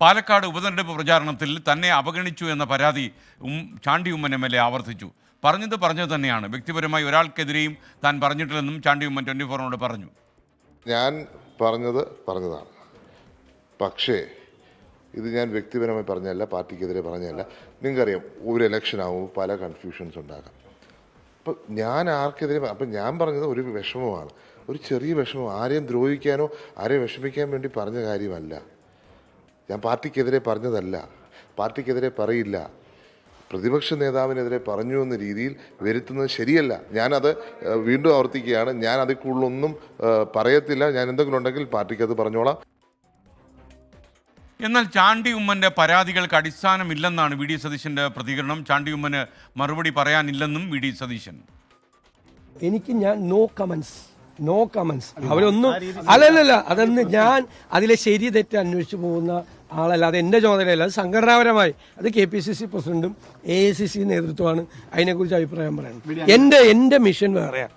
പാലക്കാട് ഉപതെരഞ്ഞെടുപ്പ് പ്രചാരണത്തിൽ തന്നെ അവഗണിച്ചു എന്ന പരാതി ചാണ്ടി ഉമ്മൻ MLA ആവർത്തിച്ചു. പറഞ്ഞത് തന്നെയാണ്. വ്യക്തിപരമായി ഒരാൾക്കെതിരെയും താൻ പറഞ്ഞിട്ടില്ലെന്നും ചാണ്ടി ഉമ്മൻ 24നോട് പറഞ്ഞു. ഞാൻ പറഞ്ഞതാണ്. പക്ഷേ ഇത് ഞാൻ വ്യക്തിപരമായി പറഞ്ഞതല്ല, പാർട്ടിക്കെതിരെ പറഞ്ഞതല്ല. നിങ്ങൾക്കറിയാം, ഒരു ഇലക്ഷൻ ആകുമ്പോൾ പല കൺഫ്യൂഷൻസ് ഉണ്ടാകാം. അപ്പം ഞാൻ ആർക്കെതിരെ ഞാൻ പറഞ്ഞത് ഒരു വിഷമമാണ്, ഒരു ചെറിയ വിഷമം. ആരെയും ദ്രോഹിക്കാനോ ആരെയും വിഷമിക്കാൻ വേണ്ടി പറഞ്ഞ കാര്യമല്ല. ഞാൻ പാർട്ടിക്കെതിരെ പറഞ്ഞതല്ല, പാർട്ടിക്കെതിരെ പറയില്ല. പ്രതിപക്ഷ നേതാവിനെതിരെ പറഞ്ഞു എന്ന രീതിയിൽ വരുത്തുന്നത് ശരിയല്ല. ഞാനത് വീണ്ടും ആവർത്തിക്കുകയാണ്. ഞാൻ അതിൽ കൂടുതലൊന്നും പറയത്തില്ല. ഞാൻ എന്തെങ്കിലും ഉണ്ടെങ്കിൽ പാർട്ടിക്ക് അത് പറഞ്ഞോളാം. എന്നാൽ ചാണ്ടി ഉമ്മൻ്റെ പരാതികൾക്ക് അടിസ്ഥാനമില്ലെന്നാണ് VD സതീശൻ്റെ പ്രതികരണം. ചാണ്ടി ഉമ്മന് മറുപടി പറയാനില്ലെന്നും VD സതീശൻ. എനിക്ക് നോ കമൻസ് അവരൊന്നും അല്ലല്ല, അതൊന്ന് ഞാൻ അതിലെ ശരി തെറ്റ് അന്വേഷിച്ചു പോകുന്ന ആളല്ല. അത് എൻ്റെ ചുമതലയല്ല, അത് സംഘടനാപരമായി അത് KPCC പ്രസിഡന്റും AICC നേതൃത്വമാണ് അതിനെക്കുറിച്ച് അഭിപ്രായം പറയുന്നത്. എൻ്റെ മിഷൻ വേറെയാണ്.